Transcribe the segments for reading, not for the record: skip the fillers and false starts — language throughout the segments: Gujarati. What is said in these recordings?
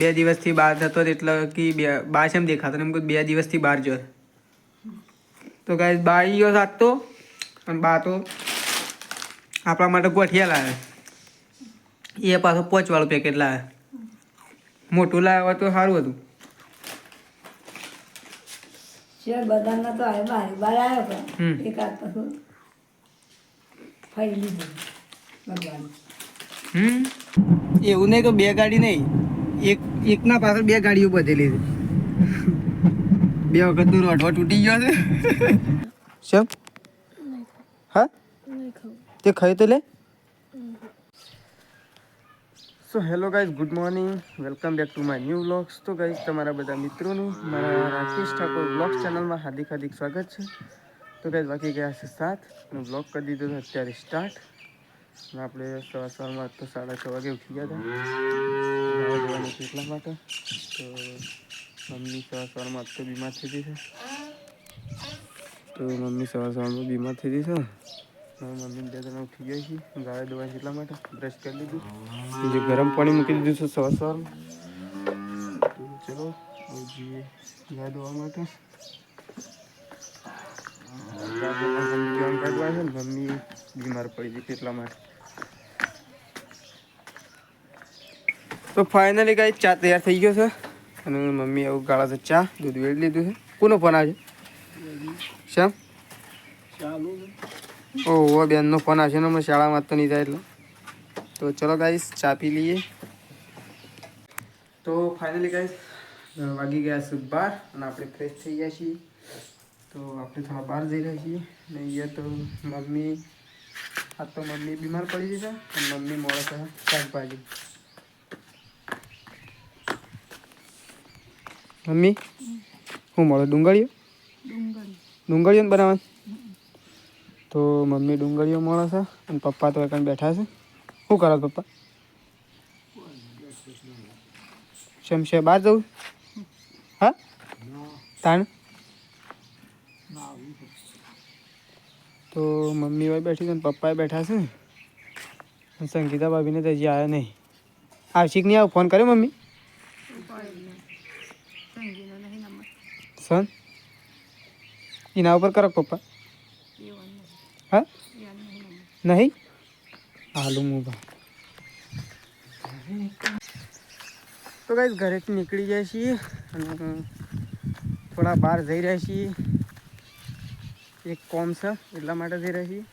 2 દિવસથી બહાર થતો એટલે કે બહાર શેમ દેખાતો ને એમ કોઈ 2 દિવસથી બહાર જો તો ગાઈસ બહાર ગયો સાતો અને બા તો આપણા માટે ગોઠિયા લાવે એ પાછો 5 વાળું પેકેટ લાવે મોટું લાવ્યા તો સારું હતું શેર બધાના તો આવે બહાર આવ્યો પણ એક આ પાછું ફરી લીધું ભગવાન એવું નહીં કે 2 ગાડી નહીં એકના પાછળ 2 ગાડીઓ બધેલી છે 2 વખત તો રોઢવા તૂટી ગયો છે શેમ હા તે ખાઈ તો લે so hello guys good morning welcome back to my new vlogs તો ગાઈઝ તમારા બધા મિત્રોનું મારા રાકેશ ઠાકોર વ્લોગ્સ ચેનલમાં હાર્દિક સ્વાગત છે તો ગાઈઝ બાકી ગયા છે 7 અને વ્લોગ કરી દીધો છે અત્યારે સ્ટાર્ટ આપણે સવારમાં તો 6:30 વાગે ઉઠી ગયા હતા એટલા માટે તો મમ્મી સવારમાં તો બીમાર થઈ ગઈ છે તો મમ્મી સવારમાં બીમાર થઈ ગઈ છે મમ્મી 2 જણા ઉઠી ગયા છે ગાય દવા એટલા માટે બ્રશ કરી લીધું બીજું ગરમ પાણી મૂકી દીધું છે સવારમાં તો ચલો જઈએ ગાય દવા માટે કાઢવા છે ને મમ્મી બીમાર પડી ગઈ એટલા માટે તો ફાઇનલી ગાય ચા તૈયાર થઈ ગયો છે અને મમ્મી આવું ગાળા છે ચા દૂધ વેડી લીધું છે કોનો ફોન આવે શ્યામ ઓહો બેનનો ફોન આવશે ને હમણાં શાળામાં તો નહીં જાય એટલે તો ચલો ગાઈસ ચા પી લઈએ તો ફાઇનલી ગાઈસ વાગી ગયા છે 12 અને આપણે ફ્રેશ થઈ ગયા છીએ તો આપણે થોડા બહાર જઈ રહ્યા છીએ અને અહીંયા તો મમ્મી બીમાર પડી છે અને મમ્મી મળે છે શાકભાજી મમ્મી શું મળે ડુંગળીઓ બનાવવાની તો મમ્મી ડુંગળીઓ મળે છે અને પપ્પા તો એકણ બેઠા છે શું કરો પપ્પા છે બહાર જવું હા તાણ તો મમ્મી હોય બેઠી છે અને પપ્પાએ બેઠા છે અને સંગીતા ભાભીને તો હજી આવ્યા નહીં આવશીક નહીં આવ ફોન કર્યો મમ્મી સન એના ઉપર કરો પપ્પા હા નહીં હાલું હું તો ગાઈસ ઘરેથી નીકળી જાય છીએ અને થોડા બહાર જઈ રહ્યા છીએ એક કોમ છે એટલા માટે જઈ રહ્યા છીએ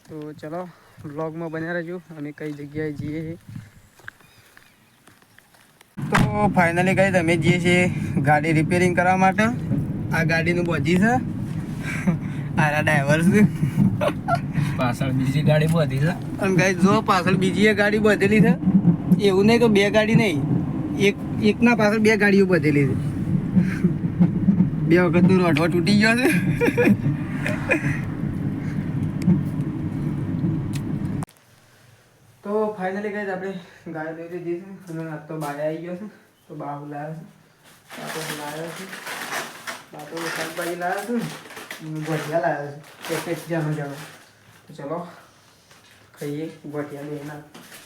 તો ચલો વ્લોગમાં બન્યા રહેજો અમે કઈ જગ્યાએ જઈએ છીએ તો ફાઇનલી ગાઈસ અમે જઈએ છીએ ગાડી રિપેરિંગ કરવા માટે આ ગાડીનું બોધી છે આરા ડ્રાઈવર છે પાછળ બીજી ગાડી બોધી છે અને ગાઈસ જો પાછળ બીજી એક ગાડી બધેલી છે એવું નહીં કે 2 ગાડી નહીં એકના પાછળ 2 ગાડીઓ બધેલી છે 2 વખત તો રોઢવા તૂટી ગયો છે તો ફાઇનલી ગાઈસ આપણે ગાય લઈ લીધી છે અને આ તો બહાર આવી ગયો છે તો બહાર લાવ્યા છે શાકભાજી લાવ્યા છે ગોઠિયા લાવ્યા છે પેકેટ જાણો તો ચલો ખાઈએ ગોઠિયા બે ના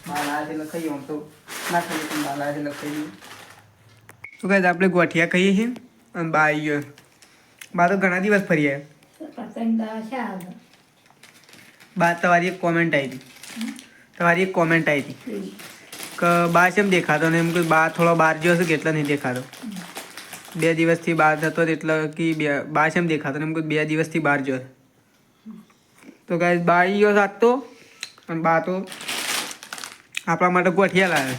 બહાર લાવ્યા એટલે ખાઈએ આમ તો ના ખાઈએ પણ બહાર લાવ્યા એટલે ખાઈએ તો ગાઈસ આપણે ગોઠિયા ખાઈએ છીએ અને બહાર આવી ગયો બહાર તો ઘણા દિવસ ફરી આવ્યા બહાર તમારી એક કોમેન્ટ આવી હતી કે બહાર કેમ દેખાતો ને એમ કોઈ બહાર થોડો બહાર ગયો છે કેટલા નહીં દેખાતો 2 દિવસથી બહાર થતો એટલે કે બહાર કેમ દેખાતો ને એમ કોઈ 2 દિવસથી બહાર ગયો તો ગાઈસ બહાર ગયો સાતો અને બા તો આપણા માટે ગોઠિયા લાવે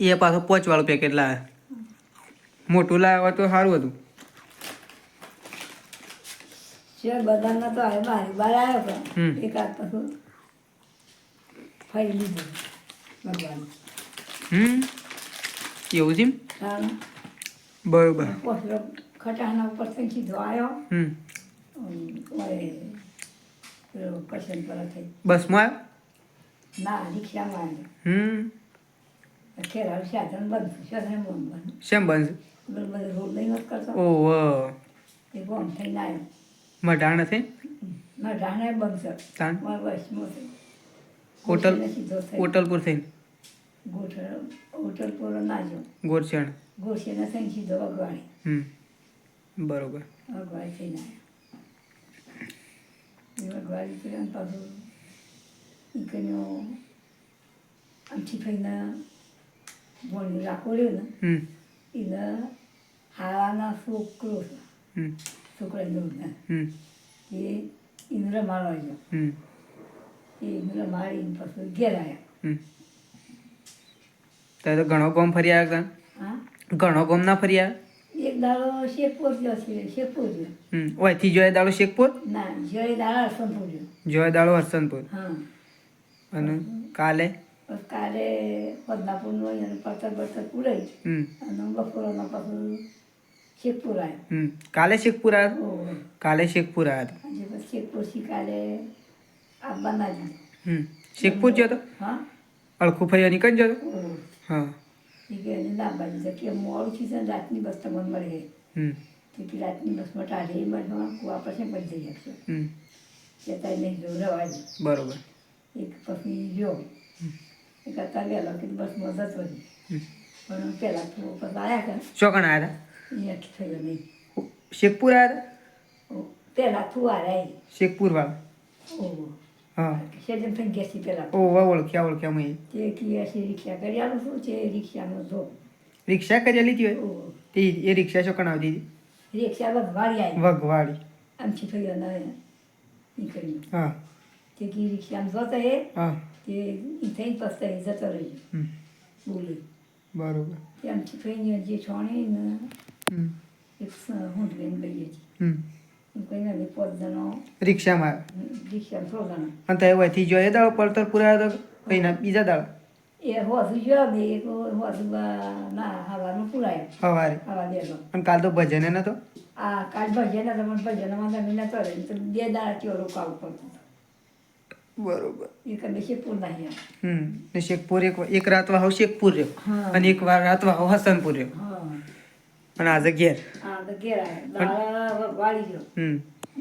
એ પાછો 5 વાળું પેકેટ લાવે મોટું લાવ્યા તો સારું હતું શેર બધાના તો આવે બહાર આવ્યો પણ એક આ પાછું ફરી લીધું ભગવાન એવું છે બરોબર ખટાના ઉપર સીધો આવ્યો કશન પર થઈ બસમાં ના રિક્ષામાં આવ્યો ખેરાલ સાધન બંધ શેમ બંધ રોડ નહીં વાત કરતો ઓહો એ બંધ થઈને આવ્યો મઢાણ નથી ના ઢાણે બંધ છે તાણ બસમાં હોટલપુર થઈને હોટલ પૂરો ના જો ગોરસણ ગોશેના થઈને સીધો વગવાડી બરોબર. વગવાડી થઈને આવ્યા એ વગવાડી થઈને પાછું એ કન્યો આમથી થઈને ભણી રાખો રહ્યો ને એને હારાના છોકરો છે છોકરા દોડના એ ઇન્દ્ર મારવા ગયો એ ઇન્દ્ર મારીને પછી ઘેર આવ્યા ત્યારે તો ઘણો ગોમ ફરી આવ્યા હતા. હા ઘણો ગોમ ના ફરી આવ્યા. એક દાડો શેખપુર ગયો છે શેખપુર ગયો ઓયથી જોયે દાડો શેખપુર, ના જય દાડા હસનપુર ગયો જોયે દાડો હરસનપુર. હા અને કાલે પછી કાલે પદનાપુરનું અહીંયા પથ્થર બથ્થર પુરાઈ અને બપોરના પાછું શેખપુર આવ્યો. કાલે શેખપુર આવ્યા. ઓહો. કાલે શેખપુર આવ્યા હતા. આજે પછી શેખપુરથી કાલે આવવા ના દીધું. શેખપુર ગયો તો હા અળખું ફરી નીકળી જતો. ઓહો. હા એ કે એને ના બાજુ કે મોડું છે ને રાતની બસ તમને મળે કે રાતની બસમાં ટાઢી બસમાં કુવા પાસે બધી જઈ શકશો કે તારે નહીં જો રવાજ બરોબર. એક પછી જો એક અત્યારે વહેલો કે બસમાં જતો રહી પણ પહેલાં તો પછી આવ્યા કરે ચોકણ આવ્યા અહીંયા થયો નહીં હતા. શેખપુર આવ્યા હતા. પહેલાં તું આવ્યા શેખપુર વાળા. ઓહો હા સેજન થઈ ગયા છે પહેલાં ઓહો ઓળખ્યા મેં. તે કીએ છે રિક્ષા કરી આલું શું છે રિક્ષાનો જો રિક્ષા કરી લીધી હોય ઓહો તે એ રિક્ષા ચોકણ આવતી હતી. રિક્ષા વગવાડી આવી વઘવાડી. આમથી થયો ને નીકળ્યું હા તે કી રિક્ષામાં જતો એ હા તે ઈ થઈને પસ્તા એ જતો રહ્યો બોલી બરોબર. તે આમથી થઈને જે છોણી ને એક હું લઈને ગઈએ છીએ એમ કહીને અમે 5 જણો રિક્ષામાં આવ્યા. રિક્ષામાં 6 જણા અને તો એથી જો એ દાડો પડતર પુરાયો તો કઈ બીજા દાડો એ હોસું જોયો બે એક હોસું ના હવાનું પુરાયો સવારે. હવા દેલો અને કાલ તો ભજને નતો. આ કાલ ભજન હતા પણ ભજનમાં તમે નતો રહે તો 2 દાડા ત્યાં રોકાવું પડતું બરોબર. એ કદી શેખપુર નહીં આવ્યા ને શેખપુર એક રાત વાહો શેખપુર રહ્યો હા. અને એક વાર રાત વાહો હસનપુર રહ્યો હા અને આજે ઘેર. હા તો ઘેર આવ્યા દાડા વાળી ગયો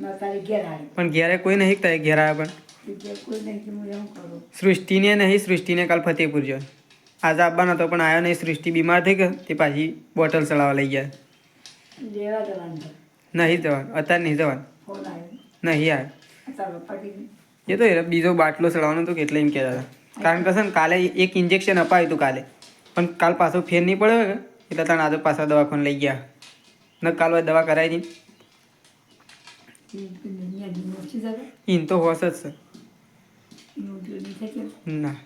ના તારે ઘેર આવ્યો પણ ઘેરે કોઈ નહીં કહેતા ઘેર આવ્યા પણ ઘેર કોઈ નહીં કે હું એમ કરું સૃષ્ટિને નહીં. સૃષ્ટિને કાલ ફતેહપુર ગયો. આજે આવવાનો હતો પણ આવ્યો નહીં. સૃષ્ટિ બીમાર થઈ ગયો તે પાછી બોટલ ચડાવવા લઈ ગયા. લેવા જવાનું છે નહીં જવાનું અત્યારે નહીં જવાનું ફોન આવ્યો નહીં આવે. ચાલો પટી ગયું. એ તો એ બીજો બાટલો ચડાવવાનો હતો એટલે એમ કહેતા હતા. કારણ કે છે ને કાલે એક ઇન્જેક્શન અપાયું હતું કાલે પણ કાલ પાછો ફેર નહીં પડ્યો કે એટલે તને આજે પાછા દવાખાને લઈ ગયા. ન કાલ દવા કરાવી દીધી. ઈન તો હોશ જ છે. ના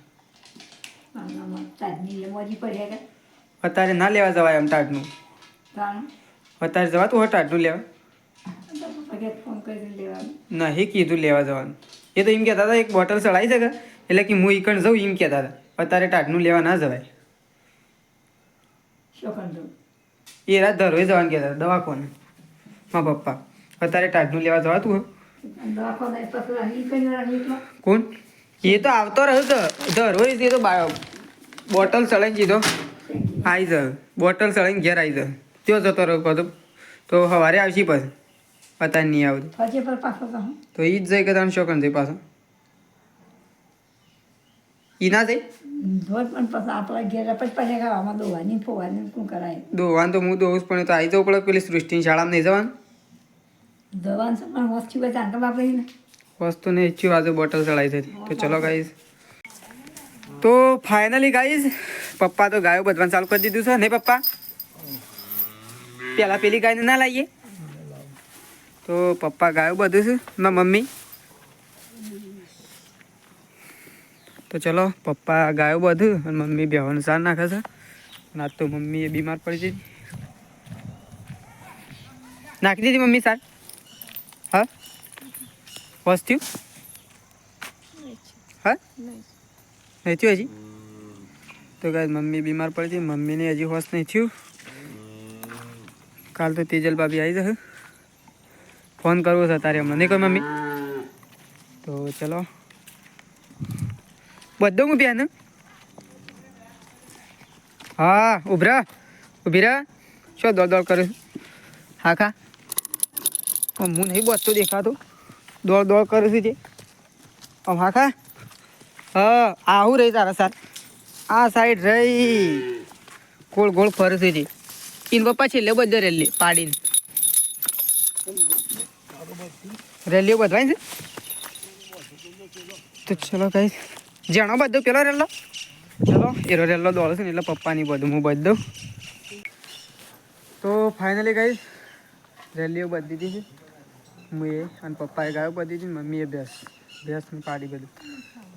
અત્યારે ના લેવા જવાય એમ ટાટનું. અત્યારે જવાતું હોય ટાટનું લેવા નહીં કીધું લેવા જવાનું. એ તો એમ કહેતા હતા એક બોટલ ચડાવી શકે એટલે કે હું ઈકણ જઉં એમ કહેતા હતા. અત્યારે ટાટનું લેવા ના જવાય. એ રાત ધરોઈ જવાનું કહેતા હતા દવાખાને મારા પપ્પા. અત્યારે ટાટનું લેવા જવાતું હોય કોણ એ તો આવતો રહ્યો તો ધરોઈ એ તો બોટલ ચડાવીને જીધો આવી જાય. બોટલ ચડાવીને ઘેર આવી જાય. ત્યાં જતો રહ્યો બધો તો સવારે આવશી પછી અત્યારે નહીં આવતું તો એ જ જાય કે તમે શોકન જાય પાછો એ ના જાય. દોવાનું તો હું દોઉં જ પણ તો આવી જવું પડે. પેલી સૃષ્ટિની શાળામાં નહીં જવાનું વસ્તુ નહીં ઈચ્છ્યું આજે બોટલ ચડાવી હતી. તો ચલો ગાઈશ તો ફાઇનલી ગાઈશ પપ્પા તો ગાયો બધવાનું ચાલુ કરી દીધું છે ને પપ્પા. પેલા પેલી ગાયને ના લાવીએ તો પપ્પા ગાયો બધું છે મારા મમ્મી. તો ચલો પપ્પા ગાયો બધું અને મમ્મી બેવાનું સાર નાખે છે. આજ તો મમ્મી એ બીમાર પડી જઈ નાખી દીધી મમ્મી સાર. હા હોશ થયું હા નહીં થયું હજી. તો ગાય મમ્મી બીમાર પડી હતી. મમ્મીને હજી હોશ નહીં થયું. કાલ તો તેજલ ભાભી આવી જશે. ફોન કરવો છે તારે હમણાં નહીં કોઈ મમ્મી. તો ચલો બધો હું પ્યાન હા ઊભી રહે શું દોડ દોડ કરું. હા ખા હું નહીં બધતો દેખાતો દોડ કરું છું જે. હા ખા હા આવું રહી તારા સાર આ સાઈડ રહી ગોળ ગોળ ફરશે છે ઇન પપ્પા છેલ્લે બધો રેલી પાડીને રેલીઓ બધવાય છે તો ચલો ગાઈસ જાણો બધો પેલો રેલો ચલો એરો રેલો દોડે છે ને એટલે પપ્પાની બધું હું બધ દઉં તો ફાઇનલી ગાઈસ રેલીઓ બધી દીધી છે હું એ અને પપ્પાએ ગાયો બધી હતી મમ્મીએ ભેંસની પાડી બધું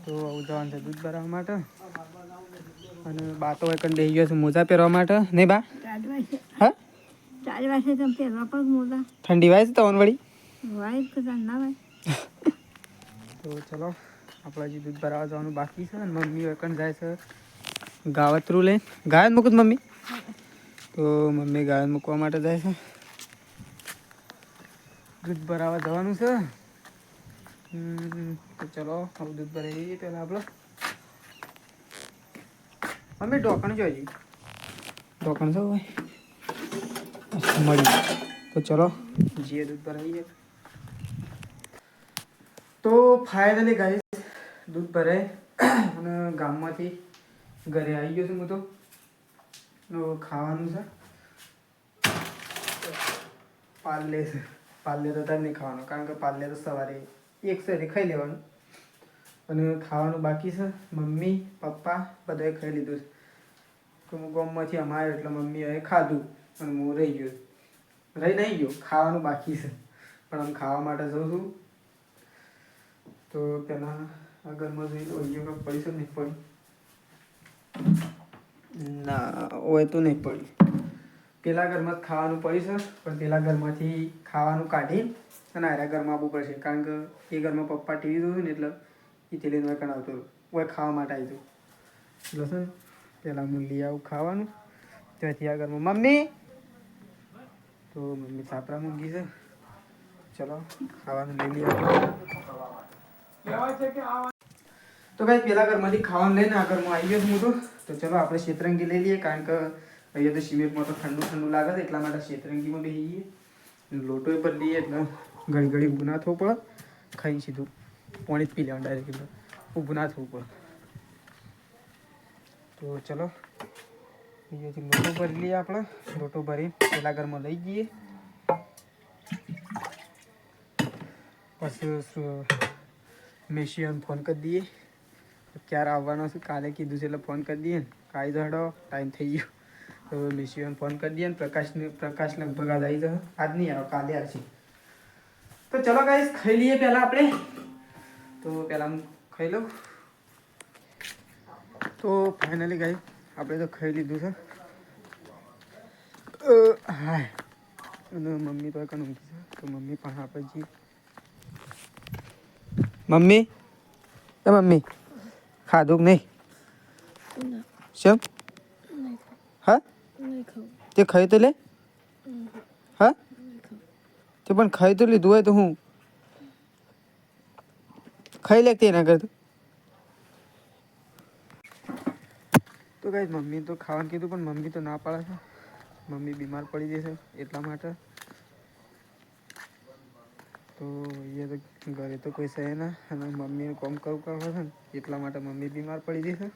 તો આવું જવાનું છે દૂધ ભરાવવા માટે અને બા તો એક બેસી ગયો છે મોજા પહેરવા માટે નહીં બા હા 4 વાગે તમે પહેરવા પણ મોટા ઠંડી વાય છે તવન વળી વાય તો ના વાય તો ચલો આપણે હજી દૂધ ભરાવવા જવાનું બાકી છે અને મમ્મી એકણ જાય છે ગાવતરું લઈને ગાય મૂકું મમ્મી તો મમ્મી ગાય મૂકવા માટે જાય છે દૂધ ભરાવવા જવાનું છે તો ચલો હવે દૂધ ભરાવી પહેલાં આપણે મમ્મી ઢોકણ જોઈ ઢોકણ છે ભાઈ મળી તો ચલો જીએ દૂધ ભરાવીએ તો ફાઇનલી ગાઈસ દૂધ ભરાય અને ગામમાંથી ઘરે આવી ગયો છું હું તો ખાવાનું છે પાર્લે છે પાર્લે તો તાર નહીં ખાવાનું કારણ કે પાર્લે તો સવારે એક સાથે ખાઈ લેવાનું અને ખાવાનું બાકી છે મમ્મી પપ્પા બધાએ ખાઈ લીધું છે તો હું ગામમાંથી અમારે એટલે મમ્મીએ ખાધું અને હું રહી ગયો નહીં ગયો ખાવાનું બાકી છે પણ આમ ખાવા માટે જાઉં છું તો પહેલાં આ ઘરમાં જઈને ઓઈયો કંઈક પડી છે નહીં પડી ના હોય તો નહીં પડી પેલા ઘરમાં ખાવાનું પડી છે પણ પેલા ઘરમાંથી ખાવાનું કાઢી અને આરા ઘરમાં આવવું પડશે કારણ કે એ ઘરમાં પપ્પા ટીવી જોયું ને એટલે એ તેલીને વળકણ આવતો હોય ખાવા માટે આવી હતું એટલે છે ને પહેલાં હું લઈ આવું ખાવાનું ત્યાંથી આ ઘરમાં મમ્મી તો મમ્મી સાપરા મૂકી છે ચલો ખાવાનું લઈ લઈએ તો ભાઈ પેલા ઘરમાંથી ખાવાનું લઈને આ ઘરમાં આવી ગયો છું હું તો ચલો આપણે શેતરંગી લઈ લઈએ કારણ કે અહીંયા તો સિમેન્ટમાં તો ઠંડુ ઠંડુ લાગે છે એટલા માટે શેતરંગીમાં બેસી જઈએ લોટો પર લઈએ એટલે ઘડી ઘડી ઊભું ના થવું પડે ખાઈ સીધું પાણી જ પી લેવાનું ડાયરેક્ટ એટલે ઊભું ના થવું પડે તો ચલો અહીંયાથી લોટો ભરી લઈએ આપણે લોટો ભરી પેલા ઘરમાં લઈ જઈએ પછી મેશિયાને ફોન કરી દઈએ ક્યારે આવવાનો છે કાલે કીધું છે એટલે ફોન કરી દઈએ ને કાંઈ તો હડો ટાઈમ થઈ ગયો તો મેશિયાને ફોન કરી દઈએ ને પ્રકાશ લગભગ આજ આવી જશે આજ નહીં આવે કાલે આવશે તો ચલો ગાઈસ ખાઈ લઈએ પહેલાં આપણે તો પહેલાં હું ખાઈ લઉં તો ફાઇનલી ગાઈસ આપણે તો ખાઈ લીધું છે હા અને મમ્મી તો એકણ ઊંઘી છે તો મમ્મી પણ આપણે જઈએ મમ્મી એ મમ્મી ખાધું કે નહીં શેમ હા તે ખાઈ તો લે હા તે પણ ખાઈ તો લીધું હોય તો હું ખાઈ લે તેના કરતું તો ગાઈસ મમ્મી તો ખાવાનું કીધું પણ મમ્મી તો ના પાડે છે મમ્મી બીમાર પડી જશે એટલા માટે તો અહીંયા તો ઘરે તો કોઈ છે ના અને મમ્મીને કામ કરવું છે ને એટલા માટે મમ્મી બીમાર પડી જશે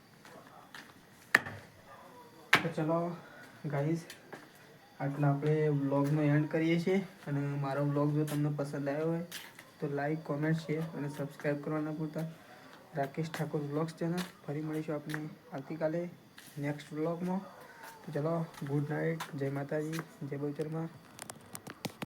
તો ચલો ગાઈસ આટલા આપણે વ્લોગનો એન્ડ કરીએ છીએ અને મારો વ્લોગ જો તમને પસંદ આવ્યો હોય તો લાઈક કોમેન્ટ શેર અને સબસ્ક્રાઈબ કરવા ના ભૂલતા રાકેશ ઠાકોર વ્લોગ્સ ચેનલ ફરી મળીશું આપણે આવતીકાલે નેક્સ્ટ વ્લોગમાં તો ચલો ગુડ નાઇટ જય માતાજી જય બહુચરમાં